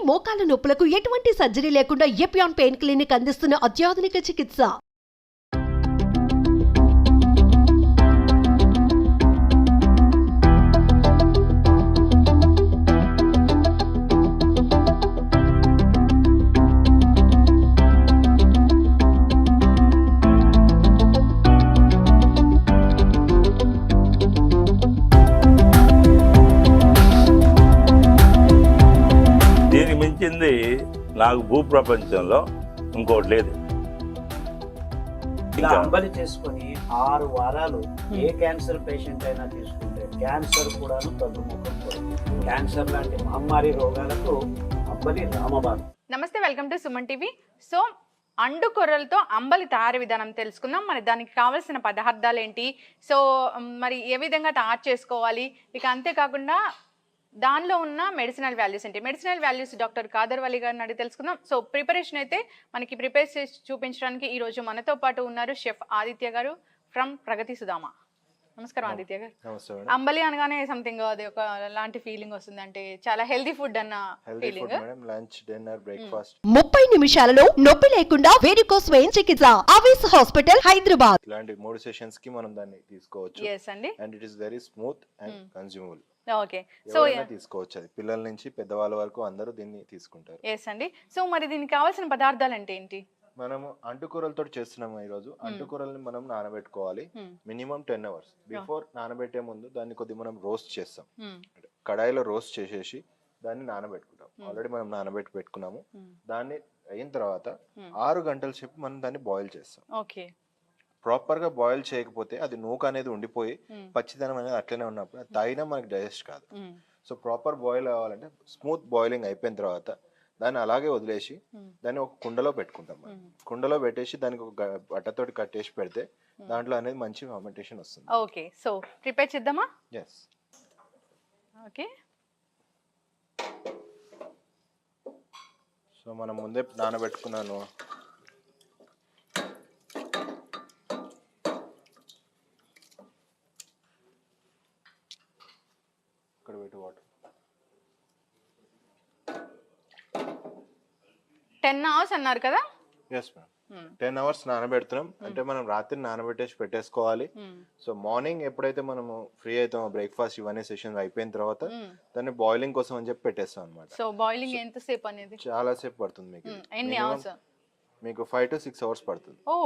మోకాల నొప్పులకు ఎటువంటి సర్జరీ లేకుండా ఎపియాన్ పెయిన్ క్లినిక్ అందిస్తున్న అత్యాధునిక చికిత్స. మించింది నాకు భూప్రపంచంలో ఇంకోటి లేదు. ఇలా అంబలి చేసుకొని 6 వారాలు ఏ క్యాన్సర్ పేషెంట్ అయినా తీసుకుంటే క్యాన్సర్ కూడాను తగ్గుముఖం పడుతుంది. క్యాన్సర్ లాంటి మహమ్మారి రోగాలకు అంబలి రామబాణం. నమస్తే, welcome to Suman TV. So and కొర్రలతో అంబలి తయారీ విధానం తెలుసుకుందాం. మరి దానికి కావాల్సిన పదార్థాలు ఏంటి, సో మరి ఏ విధంగా తయారు చేసుకోవాలి, ఇక అంతేకాకుండా దానిలో ఉన్న మెడిసినల్ వాల్యూస్ ఏంటి, మెడిసినల్ వాల్యూస్ డాక్టర్ కాదర్ వలి గారిని అడిగి తెలుసుకుందాం. సో ప్రిపరేషన్ అయితే మనకి ప్రిపేర్ చేసి చూపించడానికి ఈరోజు మనతో పాటు ఉన్నారు షెఫ్ ఆదిత్య గారు ఫ్రమ్ ప్రగతి సుధామ. నమస్కారం ఆదిత్య గారు. అంబలి అనగానే సంథింగ్ అది ఒక లాంటి ఫీలింగ్ వస్తుంది, అంటే చాలా హెల్దీ ఫుడ్ అన్న ఫీలింగ్. 30 నిమిషాలలో నొప్పి లేకుండా వేడికోస్ స్వయం చికిత్స ఆవేశ హాస్పిటల్ హైదరాబాద్. ఇలాంటి 3 సెషన్స్ కి మనం దాన్ని తీసుకోవచ్చు. yes అండి, and it is very smooth and consumable. Okay, so తీసుకోవచ్చు, అది పిల్లల నుంచి పెద్దవాళ్ళ వరకు అందరూ దీన్ని తీసుకుంటారు. yes అండి. సో మరి దీనికి కావాల్సిన పదార్థాలు అంటే ఏంటి? మనము అంటుకూరలతో చేస్తున్నాము ఈ రోజు. అంటుకూరల్ని మనం నానబెట్టుకోవాలి మినిమం 10 hours. బిఫోర్ నానబెట్టే ముందు దాన్ని కొద్దిగా మనం రోస్ట్ చేస్తాం. కడాయిలో రోస్ట్ చేసేసి దాన్ని నానబెట్టుకుంటాం. ఆల్రెడీ మనం నానబెట్టి పెట్టుకున్నాము. దాన్ని అయిన తర్వాత 6 గంటల సేపు మనం దాన్ని బాయిల్ చేస్తాం. ఓకే, ప్రాపర్ గా బాయిల్ చేయకపోతే అది నూక అనేది ఉండిపోయి పచ్చిదనం అనేది అట్లనే ఉన్నప్పుడు అది తాగినా మనకి డైజెస్ట్ కాదు. సో ప్రాపర్ బాయిల్ అవ్వాలంటే స్మూత్ బాయిలింగ్ అయిపోయిన తర్వాత దాన్ని అలాగే వదిలేసి దాన్ని ఒక కుండలో పెట్టుకుంటాం. కుండలో పెట్టేసి దానికి ఒక బట్టతోటి కట్టేసి పెడితే దాంట్లో అనేది మంచి ఫర్మెంటేషన్ వస్తుంది. ఓకే, సో ప్రిపేర్ చేద్దామా? ఎస్. ఓకే, సో మనం ముందే నానబెట్టుకున్నాను. ఇక్కడ పెట్టి వాటర్ 10 hours అన్నారు కదా? ఎస్ మేడం, 10 hours నానబెడుతున్నాం. అంటే మనం రాత్రి నానబెట్టేసి పెట్టేసుకోవాలి. సో మార్నింగ్ ఎప్పుడైతే మనము ఫ్రీ అవుతామో బ్రేక్ఫాస్ట్ ఇవన్నీ సెషన్ అయిపోయిన తర్వాత దాన్ని బాయిలింగ్ కోసం అని చెప్పి పెట్టేస్తాం అనమాట. సో బాయిలింగ్ ఎంత సేపు అనేది? చాలా సేపు పడుతుంది మీకు. ఎన్ని అవర్స్? మీకు 5 to 6 hours పడుతుంది. ఓ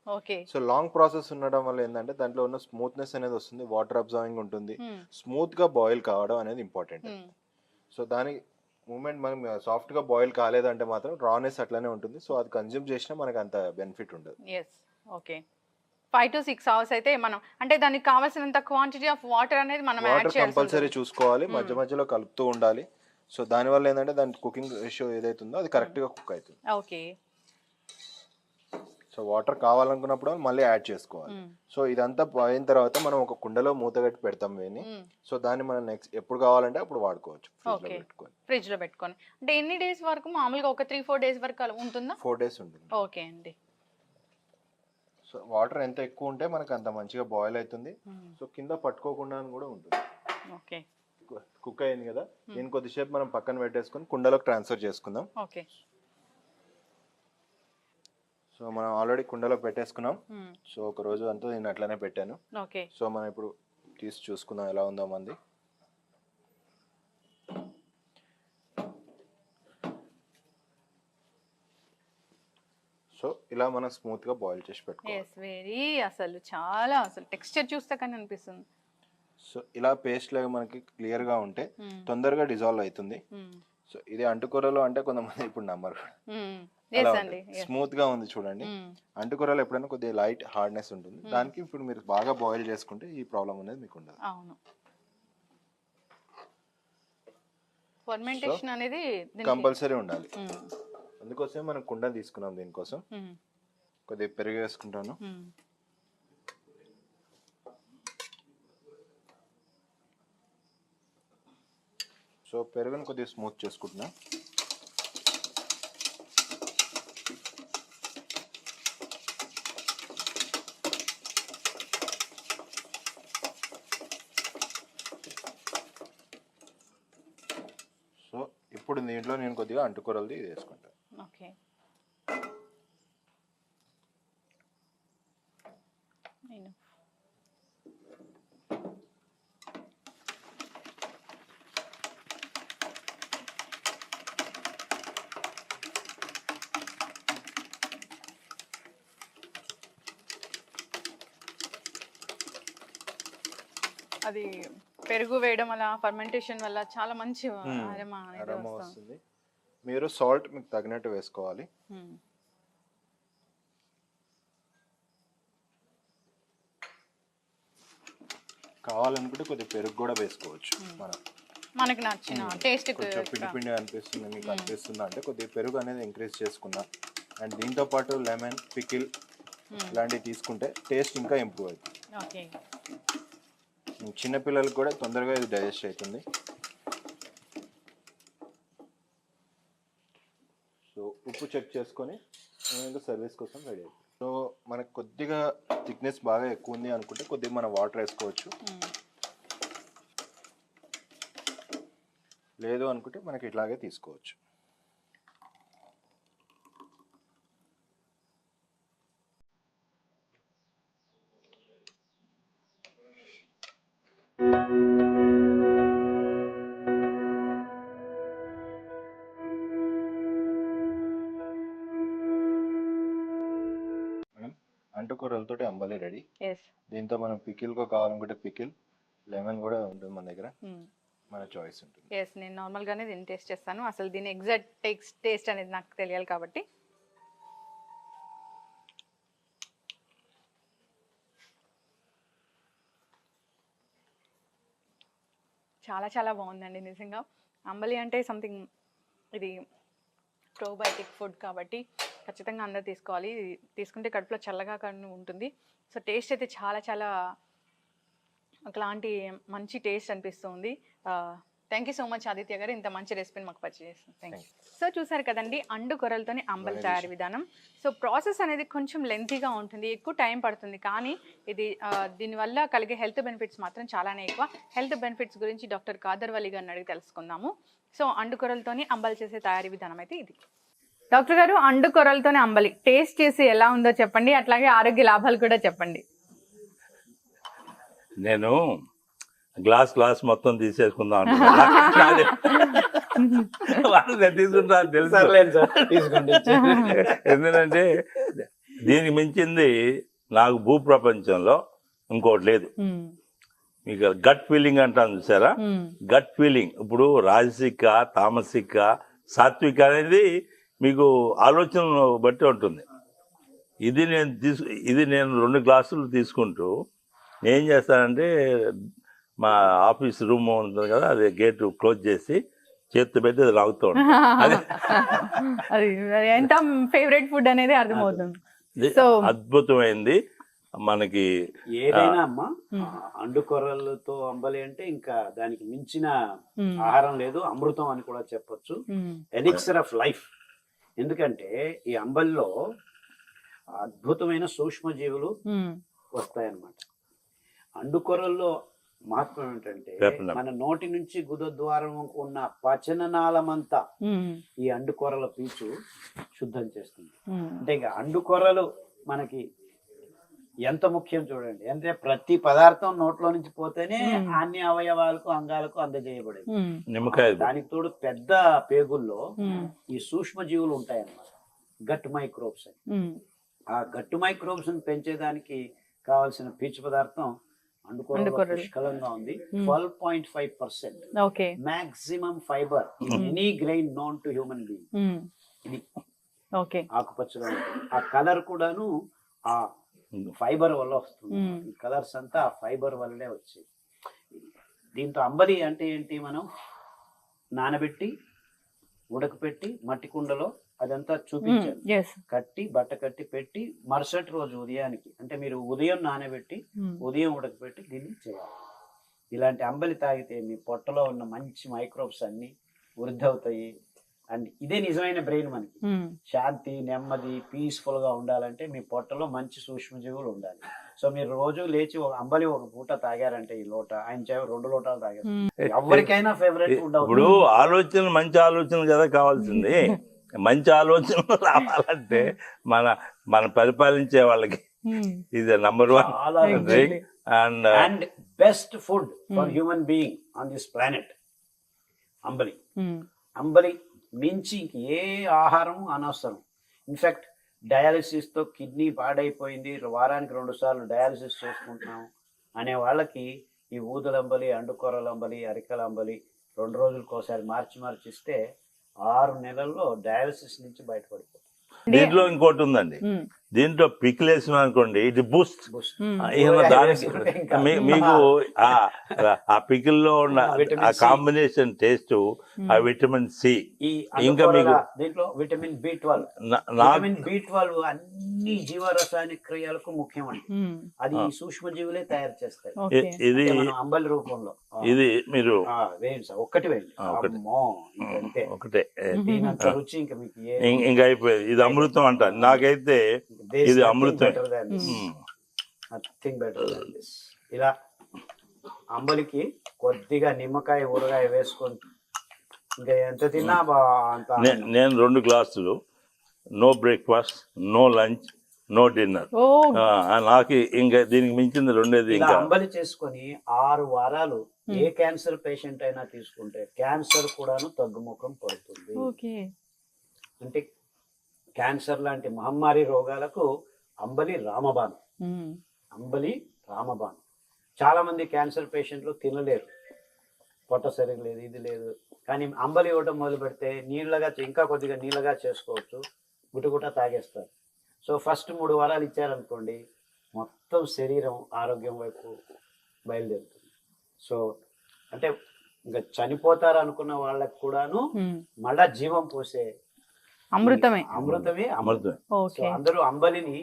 ఓకే. సో లాంగ్ ప్రాసెస్ ఉండడం వల్ల ఏంటంటే దాంట్లో ఉన్న స్మూత్నెస్ అనేది వస్తుంది, వాటర్ అబ్జర్వింగ్ ఉంటుంది, స్మూత్ గా బాయిల్ కావడం అనేది ఇంపార్టెంట్. సో దాని మూమెంట్ మనం సాఫ్ట్ గా బాయిల్ కాలేదంటే మాత్రం రానెస్ అట్లానే ఉంటుంది. సో అది కన్జ్యూమ్ చేసినా మనకు అంత బెనిఫిట్ ఉండదు. Yes, okay. 5 to 6 hours అయితే మనం అంటే దానికి కావాల్సినంత క్వాంటిటీ ఆఫ్ వాటర్ అనేది మనం యాడ్ చేయాలి, కంపల్సరీ చూసుకోవాలి, మధ్య మధ్యలో కలుపుతూ ఉండాలి. సో దాని వల్ల ఏంటంటే దాని కుకింగ్ రేషియో ఏదైతే ఉందో అది కరెక్ట్ గా కుక్ అవుతుంది. ఓకే. సో వాటర్ కావాలనుకున్నప్పుడు మళ్ళీ యాడ్ చేసుకోవాలి. సో ఇదంతా అయిన తర్వాత మనం ఒక కుండలో మూత కట్టి పెడతాం వేని. సో దాన్ని మనం నెక్స్ట్ ఎప్పుడు కావాలంటే అప్పుడు వాడుకోవచ్చు ఫ్రిడ్జ్ లో పెట్టుకొని. అంటే ఎన్ని డేస్ వరకు మామూలుగా ఒక 3-4 days వరకు ఉంటుందా? 4 days ఉంటుంది. ఓకే అండి. సో వాటర్ ఎంత ఎక్కువ ఉంటే మనకు అంత మంచిగా బాయిల్ అవుతుంది. సో కింద పట్టుకోకుండా కూడా ఉంటుంది. ఓకే, కుక్ అయింది కదా, దీన్ని కొద్దిసేపు మనం పక్కన పెట్టేసుకొని కుండలోకి ట్రాన్స్ఫర్ చేసుకుందాం. ఓకే. సో మనం ఆల్రెడీ కుండలో పెట్టేసుకున్నాం. సో ఒక రోజు అంతా నేను అట్లనే పెట్టాను. ఓకే. సో మనం ఇప్పుడు తీసి చూసుకుందాం ఎలా ఉందో మంది. సో ఇలా మనం స్మూత్ గా బాయిల్ చేసి పెట్టుకోవాలి. అసలు చాలా టెక్స్చర్ చూస్తే కానీ అనిపిస్తుంది. సో ఇలా పేస్ట్ లాగా మనకి క్లియర్ గా ఉంటే తొందరగా డిజాల్వ్ అవుతుంది. సో ఇది అంటుకూరలో అంటే కొంతమంది ఇప్పుడు నమ్మరు, స్మూత్ గా ఉంది చూడండి. అంటుకూరలో ఎప్పుడైనా కొద్దిగా లైట్ హార్డ్నెస్ ఉంటుంది. దానికి ఇప్పుడు మీరు బాగా బాయిల్ చేసుకుంటే ఈ ప్రాబ్లం అనేది మీకు ఉండదు. అవును, ఫర్మెంటేషన్ అనేది కంపల్సరీ ఉండాలి. అందుకోసం మనం కుండ తీసుకున్నాం. దీనికోసం కొద్దిగా పెరుగు వేసుకుంటాను. సో పెరుగుని కొద్దిగా స్మూత్ చేసుకుంటున్నా. ఇప్పుడు దీంట్లో నేను కొద్దిగా అంటుకూరలది ఇది వేసుకుంటాను. ఓకే. నేను అది పెరుగు వేయడం వల్ల ఫర్మెంటేషన్ వల్ల చాలా మంచి అరోమా అనేది అరోమా వస్తుంది. వస్తుంది. మీరు సాల్ట్ మీకు తగినట్టు వేసుకోవాలి. కావాలనుకుంటే కొద్దిగా పెరుగు కూడా వేసుకోవచ్చు. మనకి నచ్చిన టేస్ట్ కొంచెం పిండి పిండి అనిపిస్తుంది మీకు అనిపిస్తుంది అంటే కొద్దిగా పెరుగు అనేది ఇంక్రీజ్ చేసుకున్నా అండ్ దీంతో పాటు లెమన్ పికిల్ ఇలాంటివి తీసుకుంటే టేస్ట్ ఇంకా ఇంప్రూవ్ అవుతుంది. ఓకే. చిన్నపిల్లలకు కూడా తొందరగా ఇది డైజెస్ట్ అవుతుంది. సో ఉప్పు చెక్ చేసుకొని ఇంకా సర్వీస్ కోసం రెడీ అవుతుంది. సో మనకు కొద్దిగా థిక్నెస్ బాగా ఎక్కువ ఉంది అనుకుంటే కొద్దిగా మనం వాటర్ వేసుకోవచ్చు. లేదు అనుకుంటే మనకి ఇట్లాగే తీసుకోవచ్చు. అంటుకూరలతోటి అంబలి రెడీ. దీంతో మనం పికిల్ కావాలనుకుంటే పికిల్, లెమన్ కూడా ఉంటుంది మన దగ్గర, మన చాయిస్ ఉంటుంది. నేను నార్మల్గానే దీన్ని టేస్ట్ చేస్తాను. అసలు దీని ఎగ్జాక్ట్ టేస్ట్ అనేది నాకు తెలియాలి కాబట్టి. చాలా చాలా బాగుందండి నిజంగా. అంబలి అంటే సంథింగ్ ఇది ప్రోబయోటిక్ ఫుడ్ కాబట్టి ఖచ్చితంగా అందరూ తీసుకోవాలి. తీసుకుంటే కడుపులో చల్లగా కానీ ఉంటుంది. సో టేస్ట్ అయితే చాలా చాలా ఒకలాంటి మంచి టేస్ట్ అనిపిస్తుంది. Thank you so much Aditya గారు, ఇంత మంచి రెసిపీని మాకు పరిచయం చేస్తుంది. Thank you. సో చూసారు కదండి అండుకొరలతోని అంబలి తయారీ విధానం. సో ప్రాసెస్ అనేది కొంచెం లెంతీగా ఉంటుంది, ఎక్కువ టైం పడుతుంది. కానీ ఇది దీనివల్ల కలిగే హెల్త్ బెనిఫిట్స్ మాత్రం చాలానే ఎక్కువ. హెల్త్ బెనిఫిట్స్ గురించి డాక్టర్ కాదర్ వలి గారిని అడిగి తెలుసుకుందాము. సో అండుకొరలతోని అంబలి చేసే తయారీ విధానం అయితే ఇది. డాక్టర్ గారు, అండుకొరలతోని అంబలి టేస్ట్ చేసి ఎలా ఉందో చెప్పండి, అట్లాగే ఆరోగ్య లాభాలు కూడా చెప్పండి. నేను గ్లాస్ మొత్తం తీసేసుకుందాం తీసుకుంటా తెలుసు. ఎందుకంటే దీనికి మించింది నాకు భూప్రపంచంలో ఇంకోటి లేదు. మీకు గట్ ఫీలింగ్ అంటాను చూసారా, గట్ ఫీలింగ్. ఇప్పుడు రాజసిక, తామసిక, సాత్విక అనేది మీకు ఆలోచన బట్టి ఉంటుంది. ఇది నేను 2 గ్లాసులు తీసుకుంటూ ఏం చేస్తానంటే మా ఆఫీస్ రూమ్ ఉంటుంది కదా, అది గేట్ క్లోజ్ చేసి చేతితో పెట్టి అది లాగుతూ ఉంటాను. ఎంత ఫేవరెట్ ఫుడ్ అనేది అర్థమవుతుంది. అద్భుతమైంది మనకి. ఏదైనా అమ్మా అండుకొరలతో అంబలి అంటే ఇంకా దానికి మించిన ఆహారం లేదు, అమృతం అని కూడా చెప్పొచ్చు. Elixir of life. ఎందుకంటే ఈ అంబలిలో అద్భుతమైన సూక్ష్మజీవులు వస్తాయన్నమాట. అండుకొరల్లో మహత్వం ఏంటంటే మన నోటి నుంచి గుదద్వారం ఉన్న పచననాళమంతా ఈ అండుకొరల పీచు శుద్ధం చేస్తుంది. అంటే ఇంకా అండుకొరలు మనకి ఎంత ముఖ్యం చూడండి. అంటే ప్రతి పదార్థం నోట్లో నుంచి పోతేనే అన్ని అవయవాలకు అంగాలకు అందజేయబడేది. నిమ్మకాయ దానికి తోడు పెద్ద పేగుల్లో ఈ సూక్ష్మ జీవులు ఉంటాయన్నమాట, గట్ మైక్రోబ్స్ అని. ఆ గట్ మైక్రోబ్స్ ని పెంచేదానికి కావాల్సిన పీచు పదార్థం అండుకొరలో పుష్కలంగా ఉంది. 12.5% maximum fibre in any grain known to human being. ఇది ఆకుపచ్చగా ఉంటుంది. ఆ కలర్ కూడాను ఆ ఫైబర్ వల్ల వస్తుంది. ఈ కలర్స్ అంతా ఆ ఫైబర్ వల్లే వచ్చాయి. దీంతో అంబలి అంటే ఏంటి, మనం నానబెట్టి ఉడకపెట్టి మట్టి కుండలో అదంతా చూపించాను, కట్టి బట్ట కట్టి పెట్టి మరుసటి రోజు ఉదయానికి, అంటే మీరు ఉదయం నానబెట్టి ఉదయం ఉడకపెట్టి దీన్ని చేయాలి. ఇలాంటి అంబలి తాగితే మీ పొట్టలో ఉన్న మంచి మైక్రోబ్స్ అన్ని వృద్ధి అవుతాయి. అండ్ ఇదే నిజమైన బ్రెయిన్ మనకి. శాంతి, నెమ్మది, పీస్ఫుల్ గా ఉండాలంటే మీ పొట్టలో మంచి సూక్ష్మజీవులు ఉండాలి. సో మీరు రోజు లేచి ఒక అంబలి ఒక పూట తాగారంటే ఈ లోట, ఆయన 2 లోటాలు తాగారు. ఎవరికైనా ఫేవరెట్ ఫుడ్ ఇప్పుడు అవుతుంది. ఆలోచన మంచి ఆలోచన కదా కావాల్సింది. మంచి ఆలోచనలు రావాలంటే మన పరిపాలించే వాళ్ళకి ఇది నంబర్ 1 చాలా drink. And and best food for human being on this planet అంబలి. అంబలి మించి ఏ ఆహారం అనవసరం. ఇన్ఫాక్ట్ డయాలసిస్ తో కిడ్నీ పాడైపోయింది, వారానికి 2 సార్లు డయాలసిస్ చేసుకుంటున్నాం అనే వాళ్ళకి ఈ ఊదలంబలి, అండుకొరల అంబలి, అరికల అంబలి 2 రోజులకోసారి మార్చి ఇస్తే 6 నెలల్లో డయాలసిస్ నుంచి బయటపడిపోతుంది. దీంట్లో ఇంకోటి ఉందండి, దీంట్లో పికిల్ వేసిన అనుకోండి ఇది బూస్ట్. దానికి మీకు ఆ పికిల్ లో ఉన్న ఆ కాంబినేషన్ టేస్ట్, ఆ విటమిన్ సి, ఇంకా మీకు దీంట్లో విటమిన్ B12. విటమిన్ B12 అన్ని జీవరసాయనిక క్రియలకు ముఖ్యమండి. అది సూక్ష్మజీవులే తయారు చేస్తాయి. ఇది మనం అంబలి రూపంలో ఇది మీరు వేయండి సార్, ఒక్కటి వేయండి. అమ్మో, ఇదంతే ఒకటే దీనంత రుచి ఇంకా మీకు ఇంకా అయిపోయేది. ఇది అమృతం అంట నాకైతే, ఇది అమృతం. Nothing better than this. ఇలా అంబలికి కొద్దిగా నిమ్మకాయ, ఊరగాయ వేసుకొని ఇంకా ఎంత తిన్నా అంత. నేను 2 గ్లాసులు, no breakfast, no lunch, no dinner. నాకు ఇంకా దీనికి మించింది రెండేది. ఇంకా అంబలి చేసుకొని 6 వారాలు ఏ క్యాన్సర్ పేషెంట్ అయినా తీసుకుంటే క్యాన్సర్ కూడాను తగ్గుముఖం పడుతుంది. అంటే క్యాన్సర్ లాంటి మహమ్మారి రోగాలకు అంబలి రామబాణం. అంబలి రామబాణం. చాలా మంది క్యాన్సర్ పేషెంట్లు తినలేరు, పొట్ట సరిగ్గా లేదు, ఇది లేదు. కానీ అంబలి ఇవ్వటం మొదలు పెడితే నీళ్ళగా, ఇంకా కొద్దిగా నీళ్ళగా చేసుకోవచ్చు, గుటగుట తాగేస్తారు. సో ఫస్ట్ 3 వారాలు ఇచ్చారనుకోండి, మొత్తం శరీరం ఆరోగ్యం వైపు బయలుదేరుతుంది. సో అంటే ఇంకా చనిపోతారు అనుకున్న వాళ్ళకి కూడాను మళ్ళా జీవం పోసే అమృతమే. అమృతం. సో అందరూ అంబలిని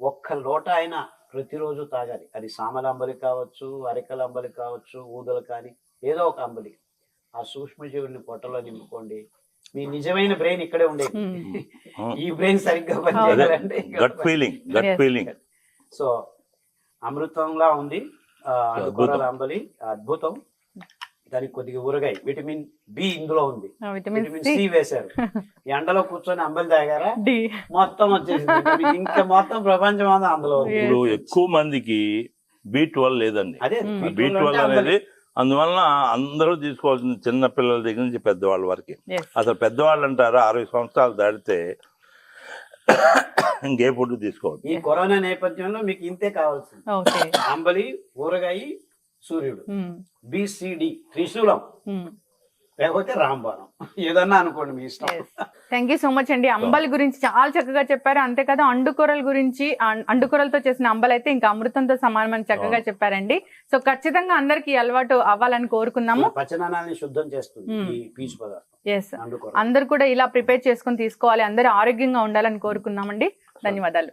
1 లోట అయినా ప్రతిరోజు తాగాలి. అది సామల అంబలి కావచ్చు, అరికల అంబలి కావచ్చు, ఊదలు కానీ ఏదో ఒక అంబలి. ఆ సూక్ష్మజీవుల్ని పొట్టలో నింపుకోండి. మీ నిజమైన బ్రెయిన్ ఇక్కడే ఉండేది. ఈ బ్రెయిన్ సరిగ్గా పనిచేయాలంటే గట్ ఫీలింగ్. సో అమృతంలా ఉంది అండుకొరల అంబలి, అద్భుతం. దానికి కొద్దిగా ఊరగాయ, విటమిన్ బి ఇందులో ఉంది, విటమిన్ సి వేశారు. ఎండలో కూర్చొని అంబలి తాగారా, మొత్తం వచ్చేసింది. ఇంకా మొత్తం ప్రపంచం అంతా అందులో ఉంది. ఇప్పుడు ఎక్కువ మందికి B12 లేదండి. అదే B12 అనేది అందువలన అందరూ తీసుకోవాల్సింది, చిన్న పిల్లల దగ్గర నుంచి పెద్దవాళ్ళ వరకు. అసలు పెద్దవాళ్ళు అంటారా 60 సంవత్సరాలు దాటితే ఇంకే ఫుడ్ తీసుకోవద్దు. ఈ కరోనా నేపథ్యంలో మీకు ఇంతే కావాల్సింది. అంబలి, ఊరగాయ, సూర్యుడు, BCD, త్రిశూలం, లేకపోతే రాంబాణం, ఏదన్నా అనుకోండి మీ ఇష్టం. థ్యాంక్ యూ సో మచ్ అండి. అంబలి గురించి చాలా చక్కగా చెప్పారు. అంతేకాదు అండుకొరల గురించి, అండుకొరలతో చేసిన అంబలి అయితే ఇంకా అమృతంతో సమానమని చక్కగా చెప్పారండి. సో ఖచ్చితంగా అందరికి అలవాటు అవ్వాలని కోరుకున్నాము. పచనాన్ని శుద్ధం చేస్తుంది ఈ పీచు పదార్థం. ఎస్, అందరు కూడా ఇలా ప్రిపేర్ చేసుకుని తీసుకోవాలి, అందరూ ఆరోగ్యంగా ఉండాలని కోరుకున్నామండి. ధన్యవాదాలు.